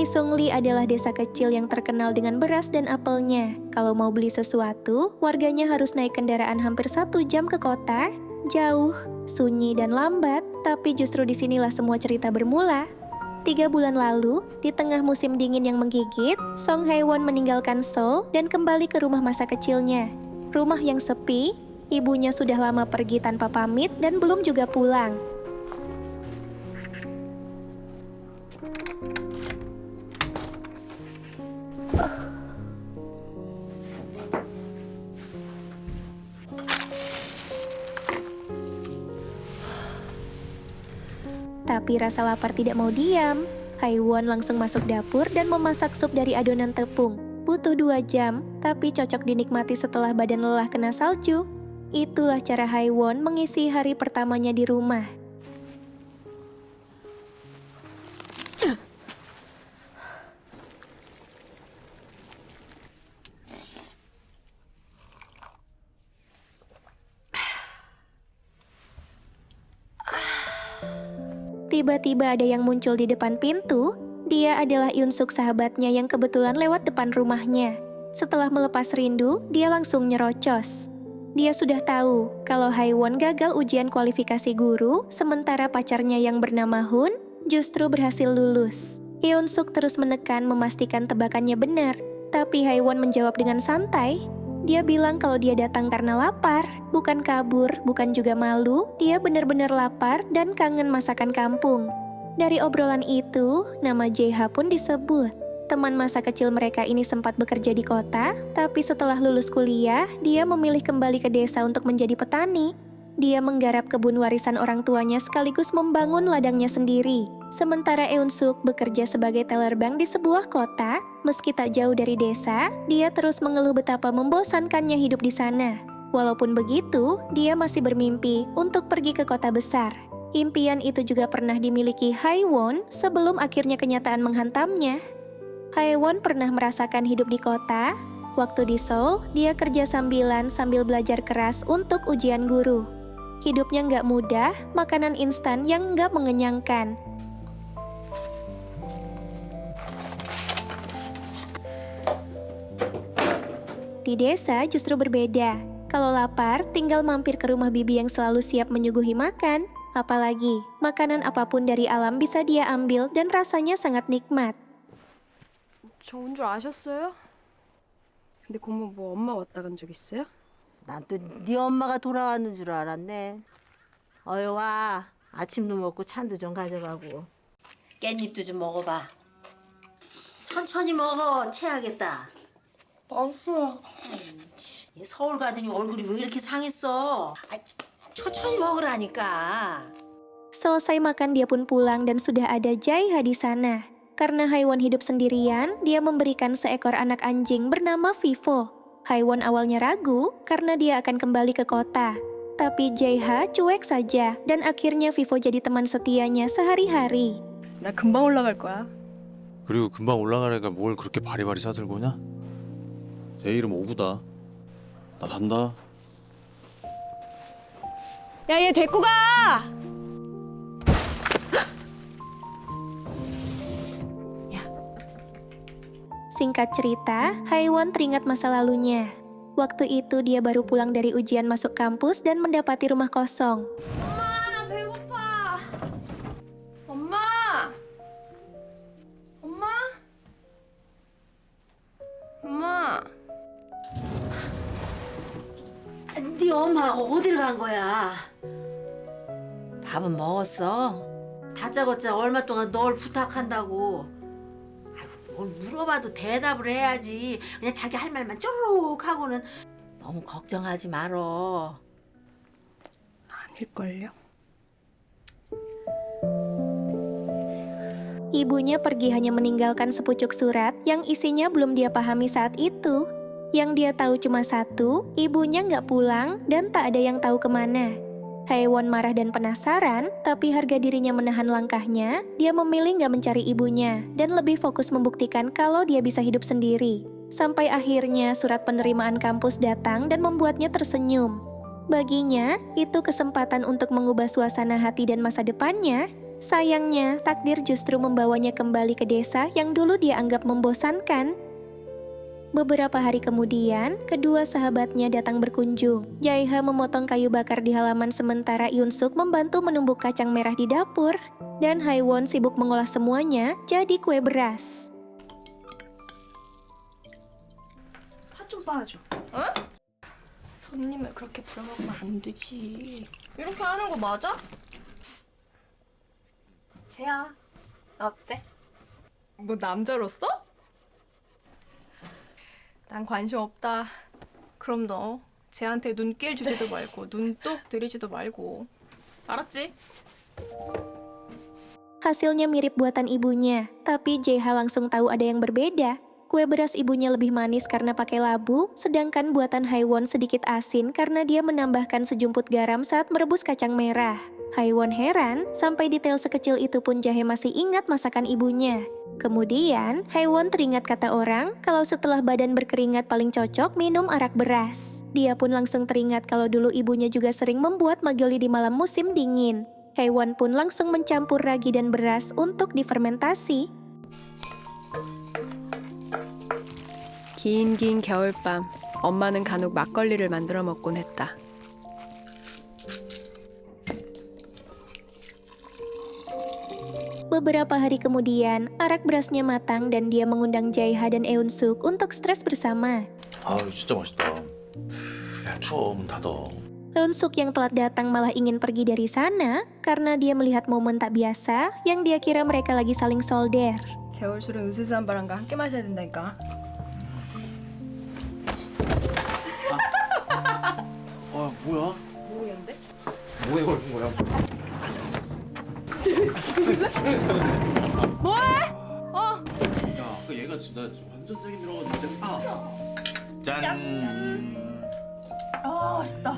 Sungli adalah desa kecil yang terkenal dengan beras dan apelnya. Kalau mau beli sesuatu, warganya harus naik kendaraan hampir 1 jam ke kota. Jauh, sunyi dan lambat, tapi justru disinilah semua cerita bermula. 3 bulan lalu, di tengah musim dingin yang menggigit, Song Hae-won meninggalkan Seoul dan kembali ke rumah masa kecilnya. Rumah yang sepi, ibunya sudah lama pergi tanpa pamit dan belum juga pulang. Tapi rasa lapar tidak mau diam. Hae-won langsung masuk dapur dan memasak sup dari adonan tepung. Butuh 2 jam, tapi cocok dinikmati setelah badan lelah kena salju. Itulah cara Hae-won mengisi hari pertamanya di rumah. Tiba-tiba ada yang muncul di depan pintu. Dia adalah Yoon-suk, sahabatnya yang kebetulan lewat depan rumahnya. Setelah melepas rindu, dia langsung nyerocos. Dia sudah tahu kalau Hae-won gagal ujian kualifikasi guru, sementara pacarnya yang bernama Hun justru berhasil lulus. Yoon-suk terus menekan memastikan tebakannya benar, tapi Hae-won menjawab dengan santai. Dia bilang kalau dia datang karena lapar, bukan kabur, bukan juga malu. Dia benar-benar lapar dan kangen masakan kampung. Dari obrolan itu, nama Jae-ha pun disebut. Teman masa kecil mereka ini sempat bekerja di kota, tapi setelah lulus kuliah, dia memilih kembali ke desa untuk menjadi petani. Dia menggarap kebun warisan orang tuanya sekaligus membangun ladangnya sendiri. Sementara Eun-suk bekerja sebagai teller bank di sebuah kota. Meski tak jauh dari desa, dia terus mengeluh betapa membosankannya hidup di sana. Walaupun begitu, dia masih bermimpi untuk pergi ke kota besar. Impian itu juga pernah dimiliki Hae-won sebelum akhirnya kenyataan menghantamnya. Hae-won pernah merasakan hidup di kota. Waktu di Seoul, dia kerja sambilan sambil belajar keras untuk ujian guru. Hidupnya nggak mudah, makanan instan yang nggak mengenyangkan. Di desa justru berbeda. Kalau lapar, tinggal mampir ke rumah bibi yang selalu siap menyuguhi makan. Apalagi, makanan apapun dari alam bisa dia ambil dan rasanya sangat nikmat. 저 온 줄 아셨어요? 근데 고모 뭐 엄마 왔다 간 적 있어요? 난 또 네 엄마가 돌아왔는 줄 알았네. 어여 와. 아침도 먹고 찬도 좀 가져가고. 깻잎도 좀 먹어봐. 천천히 먹어. 체하겠다. 맛있어요. 서울 가더니 얼굴이 왜 이렇게 상했어? 천천히 먹으라니까. Selesai makan dia pun pulang dan sudah ada Jae-ha di sana. Karena Hae-won hidup sendirian, dia memberikan seekor anak anjing bernama Vivo. Hae-won awalnya ragu karena dia akan kembali ke kota. Tapi Jae-ha cuek saja dan akhirnya Vivo jadi teman setianya sehari-hari. 나 금방 올라갈 거야. 그리고 금방 올라가니까 뭘 그렇게 바리바리 싸들고 오냐? 내 이름 오구다. 나 간다. 야, 얘 데리고 가! Singkat cerita, Hae-won teringat masa lalunya. Waktu itu dia baru pulang dari ujian masuk kampus dan mendapati rumah kosong. 엄마, 나 배고파. 엄마! 엄마? 엄마? 네 엄마하고 어딜 간 거야? 밥은 먹었어? 다짜고짜 얼마 동안 널 부탁한다고. 뭘 물어봐도 대답을 해야지. 그냥 자기 할 말만 쪼르륵 하고는. 너무 걱정하지 말어. 아닐걸요? Ibunya pergi hanya meninggalkan sepucuk surat yang isinya belum dia pahami saat itu. Yang dia tahu cuma satu, ibunya nggak pulang dan tak ada yang tahu kemana. Hae-won marah dan penasaran, tapi harga dirinya menahan langkahnya. Dia memilih nggak mencari ibunya dan lebih fokus membuktikan kalau dia bisa hidup sendiri. Sampai akhirnya surat penerimaan kampus datang dan membuatnya tersenyum. Baginya, itu kesempatan untuk mengubah suasana hati dan masa depannya. Sayangnya, takdir justru membawanya kembali ke desa yang dulu dia anggap membosankan. Beberapa hari kemudian, kedua sahabatnya datang berkunjung. Jaeha memotong kayu bakar di halaman sementara Yunsuk membantu menumbuk kacang merah di dapur. Dan Haewon sibuk mengolah semuanya jadi kue beras. 파 좀 빠줘. 어? 손님을 그렇게 부려먹으면 안 되지. 이렇게 하는 거 맞아? 쟤야, 어때? 뭐 남자로서? 난 관심 없다. 그럼 너 쟤한테 눈길 주지도 말고 눈독 들이지도 말고. 알았지? Hasilnya mirip buatan ibunya, tapi Jaeha langsung tahu ada yang berbeda. Kue beras ibunya lebih manis karena pakai labu, sedangkan buatan Haewon sedikit asin karena dia menambahkan sejumput garam saat merebus kacang merah. Haewon heran, sampai detail sekecil itu pun Jae masih ingat masakan ibunya. Kemudian, Haewon teringat kata orang kalau setelah badan berkeringat paling cocok minum arak beras. Dia pun langsung teringat kalau dulu ibunya juga sering membuat maggeoli di malam musim dingin. Haewon pun langsung mencampur ragi dan beras untuk difermentasi. 긴 겨울밤, 엄마는 간혹 막걸리를 만들어 먹곤 했다. Beberapa hari kemudian, arak berasnya matang dan dia mengundang Jaeha dan Eun-suk untuk stres bersama. 아 진짜 맛있다. 야 추워 문 닫어. Eun-suk yang telat datang malah ingin pergi dari sana karena dia melihat momen tak biasa yang dia kira mereka lagi saling solder. 겨울술은 으스스한 바람과 함께 마셔야 된다니까. 아 뭐야? 모르겠는데? 뭐에 걸린 거야? 뭐해? 야 아까 얘가 진짜 완전 세게 들어가지고 진짜 짠. 맛있다.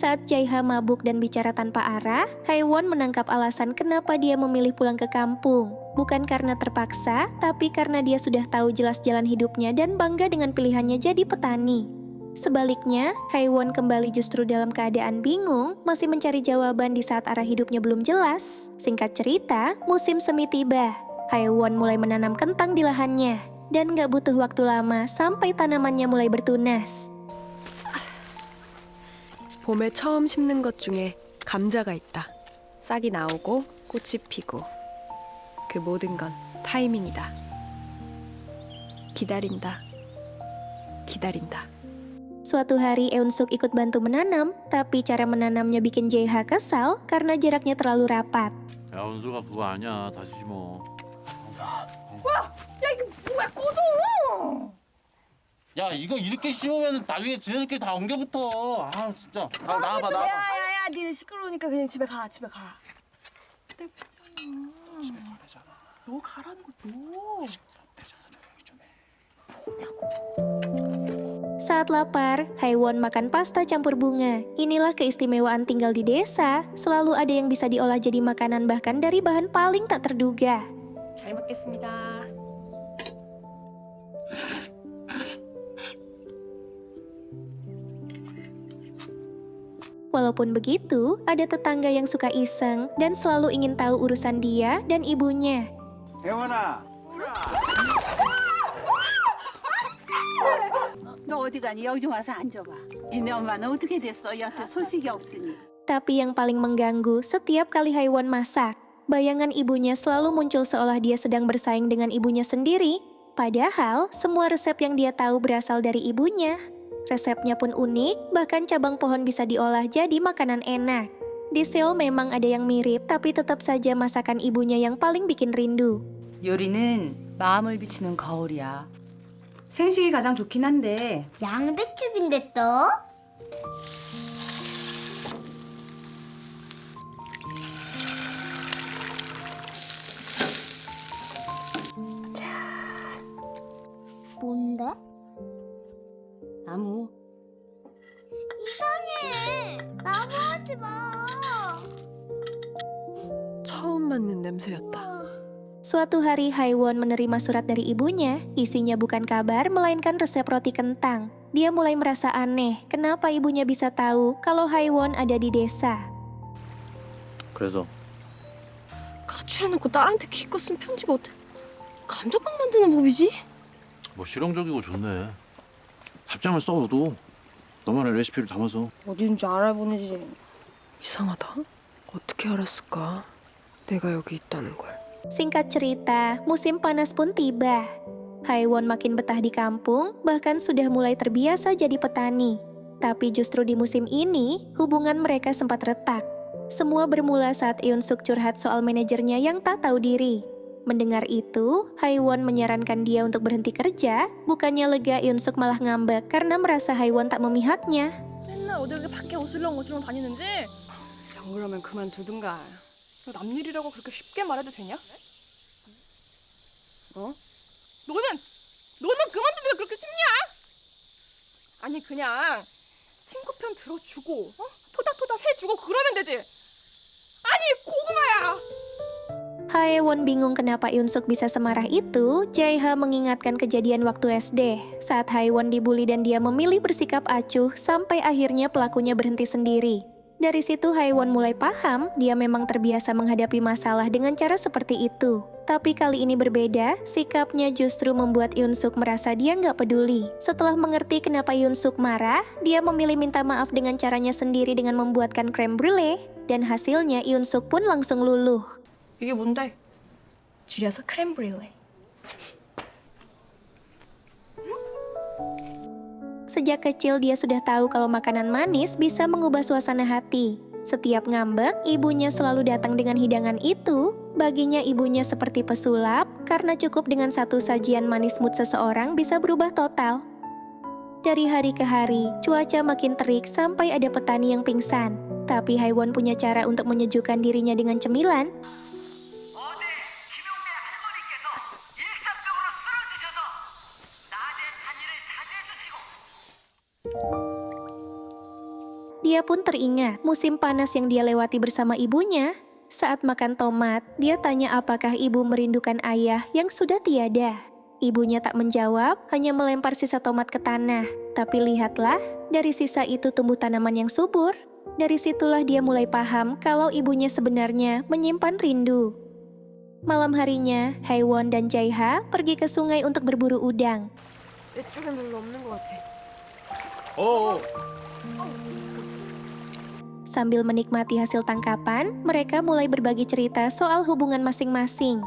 Saat Jaeha mabuk dan bicara tanpa arah, Haewon menangkap alasan kenapa dia memilih pulang ke kampung. Bukan karena terpaksa, tapi karena dia sudah tahu jelas jalan hidupnya dan bangga dengan pilihannya jadi petani. Sebaliknya, Haewon kembali justru dalam keadaan bingung, masih mencari jawaban di saat arah hidupnya belum jelas. Singkat cerita, musim semi tiba. Haewon mulai menanam kentang di lahannya, dan gak butuh waktu lama sampai tanamannya mulai bertunas. 봄에 처음 심는 것 중에 감자가 있다. 싹이 나오고 꽃이 피고 그 모든 건 타이밍이다. 기다린다. 기다린다. Suatu hari Eun-suk ikut bantu menanam, tapi cara menanamnya bikin Jaeha kesal karena jaraknya terlalu rapat. 야 은수가 그거 아니야 다시 심어. 야 이게 뭐야 꺼져! 야 이거 이렇게 심으면 나중에 지네들끼리 다 옮겨붙어. 아 진짜. 아, 나와봐. 야야야 니네 시끄러우니까 그냥 집에 가. 집에 가. 너 가라는 거 너. Saat lapar, Haewon makan pasta campur bunga. Inilah keistimewaan tinggal di desa. Selalu ada yang bisa diolah jadi makanan bahkan dari bahan paling tak terduga. 잘 먹겠습니다. Walaupun begitu, ada tetangga yang suka iseng dan selalu ingin tahu urusan dia dan ibunya. 혜원아. 너 어디 가니? 여기 좀 와서 앉아봐. 니네 엄마는 어떻게 됐어? 여태 소식이 없으니. Tapi yang paling mengganggu setiap kali Haewon masak, bayangan ibunya selalu muncul seolah dia sedang bersaing dengan ibunya sendiri. Padahal semua resep yang dia tahu berasal dari ibunya. Resepnya pun unik, bahkan cabang pohon bisa diolah jadi makanan enak. Di Seoul memang ada yang mirip, tapi tetap saja masakan ibunya yang paling bikin rindu. 요리는 마음을 비추는 거울이야. 생식이 가장 좋긴 한데 양배추인데 또? 뭔데? 나무. 이상해. 나무 하지 마. 처음 맡는 냄새였다. Suatu hari Haewon menerima surat dari ibunya, isinya bukan kabar melainkan resep roti kentang. Dia mulai merasa aneh, kenapa ibunya bisa tahu kalau Haewon ada di desa. 그래서 가출해놓고 딸한테 기껏 쓴 편지가 어때? 감자빵 만드는 법이지? 뭐 실용적이고 좋네. 답장을 써 너도. 너만의 레시피를 담아서. 어딘지 알아보내지. 이상하다. 어떻게 알았을까? 내가 여기 있다는 걸. Singkat cerita, musim panas pun tiba. Haiwon makin betah di kampung, bahkan sudah mulai terbiasa jadi petani. Tapi justru di musim ini, hubungan mereka sempat retak. Semua bermula saat Eun-suk curhat soal manajernya yang tak tahu diri. Mendengar itu, Haiwon menyarankan dia untuk berhenti kerja, bukannya lega Eun-suk malah ngambek karena merasa Haiwon tak memihaknya. 맨날 어디 밖에 어슬렁어슬렁 다니는데 안 그러면 그만두든가. 남 일이라고 그렇게 쉽게 말해도 되냐? 너는 그만두기가 그렇게 쉽냐? 아니 그냥 친구 편 들어주고 토닥토닥 해주고 그러면 되지. 아니 고구마야. Haiwon bingung kenapa Eun-suk bisa semarah itu. Jae-ha mengingatkan kejadian waktu SD, saat Haiwon dibully dan dia memilih bersikap acuh sampai akhirnya pelakunya berhenti sendiri. Dari situ Haiwon mulai paham dia memang terbiasa menghadapi masalah dengan cara seperti itu. Tapi kali ini berbeda, sikapnya justru membuat Eun-suk merasa dia nggak peduli. Setelah mengerti kenapa Eun-suk marah, dia memilih minta maaf dengan caranya sendiri dengan membuatkan creme brulee. Dan hasilnya Eun-suk pun langsung luluh. 이게 뭔데? 줄여서 크렘 브릴레. Sejak kecil dia sudah tahu kalau makanan manis bisa mengubah suasana hati. Setiap ngambek, ibunya selalu datang dengan hidangan itu. Baginya ibunya seperti pesulap, karena cukup dengan satu sajian manis mood seseorang bisa berubah total. Dari hari ke hari, cuaca makin terik sampai ada petani yang pingsan. Tapi Haiwon punya cara untuk menyejukkan dirinya dengan cemilan. Dia pun teringat musim panas yang dia lewati bersama ibunya. Saat makan tomat, dia tanya apakah ibu merindukan ayah yang sudah tiada. Ibunya tak menjawab, hanya melempar sisa tomat ke tanah. Tapi lihatlah, dari sisa itu tumbuh tanaman yang subur. Dari situlah dia mulai paham kalau ibunya sebenarnya menyimpan rindu. Malam harinya, Haiwon dan Jae-ha pergi ke sungai untuk berburu udang. 내 쪽엔 별로 없는 것 같아. Sambil menikmati hasil tangkapan, mereka mulai berbagi cerita soal hubungan masing-masing.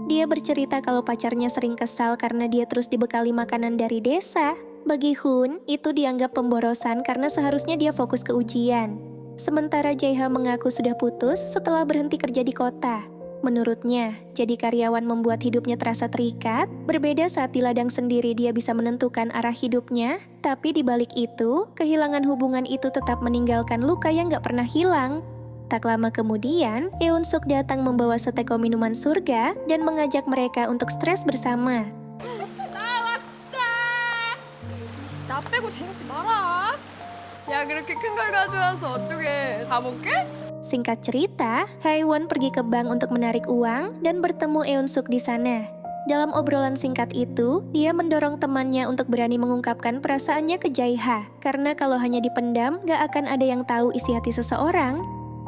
Dia bercerita kalau pacarnya sering kesal karena dia terus dibekali makanan dari desa. Bagi Hun, itu dianggap pemborosan karena seharusnya dia fokus ke ujian. Sementara Jae-ha mengaku sudah putus setelah berhenti kerja di kota. Menurutnya, jadi karyawan membuat hidupnya terasa terikat. Berbeda saat di ladang sendiri dia bisa menentukan arah hidupnya. Tapi di balik itu, kehilangan hubungan itu tetap meninggalkan luka yang gak pernah hilang. Tak lama kemudian, Eun-suk datang membawa seteko minuman surga dan mengajak mereka untuk stres bersama. 나 빼고 재밌지 마라. 야 그렇게 큰 걸 가져와서 어쩌게 다 먹게? Singkat cerita, Haiwon pergi ke bank untuk menarik uang dan bertemu Eun-suk di sana. Dalam obrolan singkat itu, dia mendorong temannya untuk berani mengungkapkan perasaannya ke Jae-ha. Karena kalau hanya dipendam, gak akan ada yang tahu isi hati seseorang.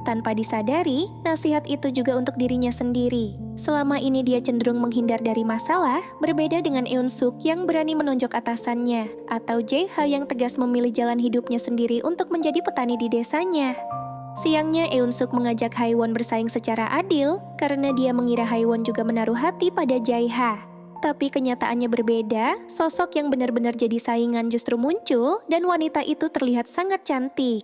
Tanpa disadari, nasihat itu juga untuk dirinya sendiri. Selama ini dia cenderung menghindar dari masalah, berbeda dengan Eun-suk yang berani menonjok atasannya, atau Jae-ha yang tegas memilih jalan hidupnya sendiri untuk menjadi petani di desanya. Siangnya Eun-suk mengajak Haiwon bersaing secara adil karena dia mengira Haiwon juga menaruh hati pada Jae-ha. Tapi kenyataannya berbeda, sosok yang benar-benar jadi saingan justru muncul dan wanita itu terlihat sangat cantik.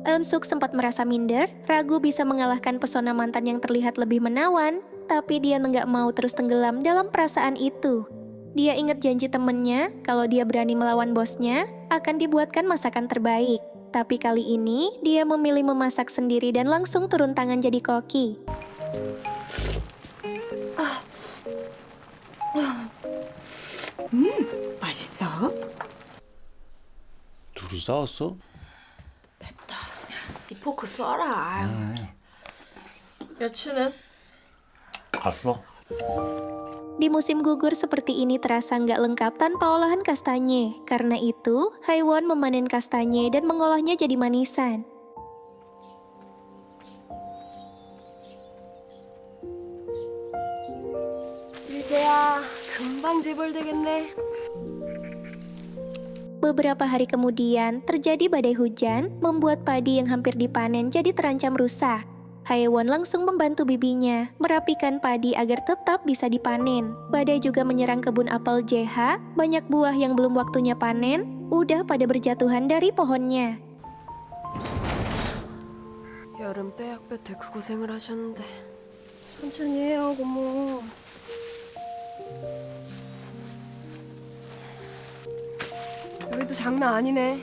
Eun-suk sempat merasa minder, ragu bisa mengalahkan pesona mantan yang terlihat lebih menawan, tapi dia nggak mau terus tenggelam dalam perasaan itu. Dia ingat janji temennya, kalau dia berani melawan bosnya, akan dibuatkan masakan terbaik. Tapi kali ini, dia memilih memasak sendiri dan langsung turun tangan jadi koki. 맛있어? 둘이 싸웠어? 이 포크 써라. 여친은? 갔어. Di musim gugur seperti ini terasa nggak lengkap tanpa olahan kastanye. Karena itu, Haiwon memanen kastanye dan mengolahnya jadi manisan. 일제야, 금방 재벌되겠네. Beberapa hari kemudian, terjadi badai hujan, membuat padi yang hampir dipanen jadi terancam rusak. Haiwon langsung membantu bibinya, merapikan padi agar tetap bisa dipanen. Badai juga menyerang kebun apel JH, banyak buah yang belum waktunya panen, udah pada berjatuhan dari pohonnya. 여름 떼약볕에 그 고생을 하셨는데 천천히 해요, 고모. 여기도 장난 아니네.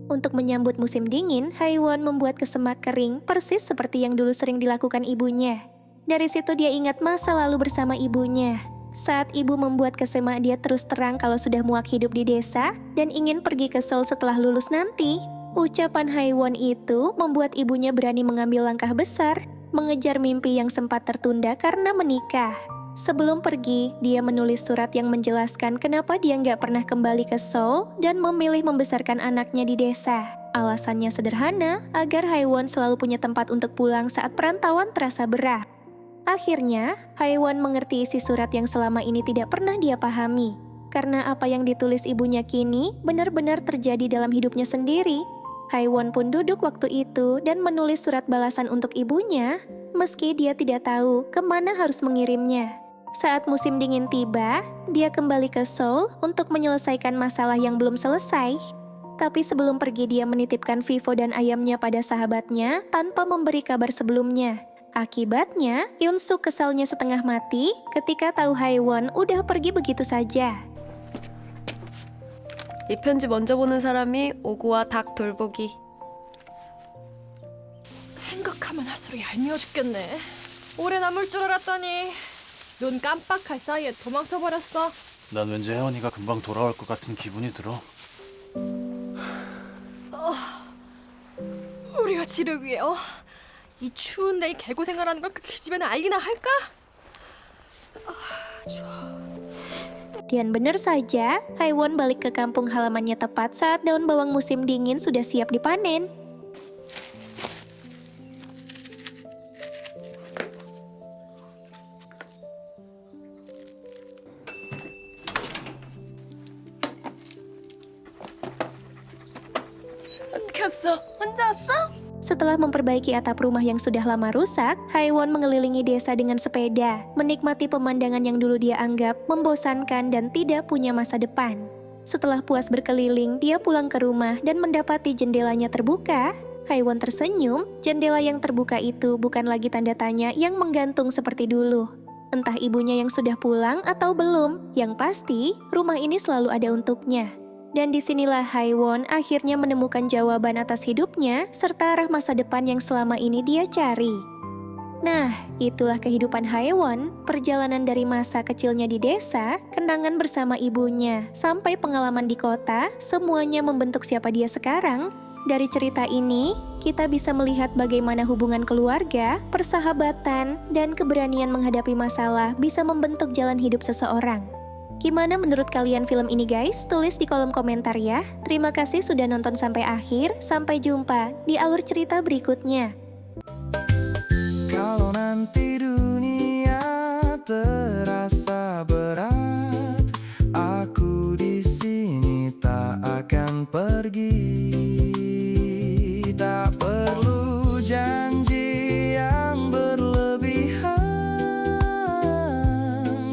Untuk menyambut musim dingin, Haiwon membuat kesemak kering persis seperti yang dulu sering dilakukan ibunya. Dari situ dia ingat masa lalu bersama ibunya. Saat ibu membuat kesemak, dia terus terang kalau sudah muak hidup di desa dan ingin pergi ke Seoul setelah lulus nanti. Ucapan Haiwon itu membuat ibunya berani mengambil langkah besar, mengejar mimpi yang sempat tertunda karena menikah. Sebelum pergi, dia menulis surat yang menjelaskan kenapa dia nggak pernah kembali ke Seoul dan memilih membesarkan anaknya di desa. Alasannya sederhana, agar Haiwon selalu punya tempat untuk pulang saat perantauan terasa berat. Akhirnya, Haiwon mengerti isi surat yang selama ini tidak pernah dia pahami. Karena apa yang ditulis ibunya kini benar-benar terjadi dalam hidupnya sendiri. Haiwon pun duduk waktu itu dan menulis surat balasan untuk ibunya, meski dia tidak tahu kemana harus mengirimnya. Saat musim dingin tiba, dia kembali ke Seoul untuk menyelesaikan masalah yang belum selesai. Tapi sebelum pergi dia menitipkan Vivo dan ayamnya pada sahabatnya tanpa memberi kabar sebelumnya. Akibatnya, Yoon-suk kesalnya setengah mati ketika tahu Haiwon udah pergi begitu saja. 이 편지 먼저 보는 사람이 오구와 닭 돌보기. 생각하면 할수록 얄미워 죽겠네. 오래 남을 줄 알았더니 눈 깜빡할 사이에 도망쳐 버렸어. 난 왠지 혜원이가 금방 돌아올 것 같은 기분이 들어. 우리가 지를 위해 이 추운 데 개고생을 하는 걸 그 기집애는 알기나 할까? Dan benar saja, Haiwon balik ke kampung halamannya tepat saat daun bawang musim dingin sudah siap dipanen. 어떻게 왔어? 혼자 왔어? Setelah memperbaiki atap rumah yang sudah lama rusak, Haiwon mengelilingi desa dengan sepeda, menikmati pemandangan yang dulu dia anggap membosankan dan tidak punya masa depan. Setelah puas berkeliling, dia pulang ke rumah dan mendapati jendelanya terbuka. Haiwon tersenyum, jendela yang terbuka itu bukan lagi tanda tanya yang menggantung seperti dulu. Entah ibunya yang sudah pulang atau belum, yang pasti rumah ini selalu ada untuknya. Dan disinilah Haiwon akhirnya menemukan jawaban atas hidupnya serta arah masa depan yang selama ini dia cari. Nah, itulah kehidupan Haiwon, perjalanan dari masa kecilnya di desa, kenangan bersama ibunya, sampai pengalaman di kota, semuanya membentuk siapa dia sekarang. Dari cerita ini, kita bisa melihat bagaimana hubungan keluarga, persahabatan, dan keberanian menghadapi masalah bisa membentuk jalan hidup seseorang. Gimana menurut kalian film ini guys? Tulis di kolom komentar ya. Terima kasih sudah nonton sampai akhir. Sampai jumpa di alur cerita berikutnya. Kalau nanti dunia terasa berat, aku di sini tak akan pergi.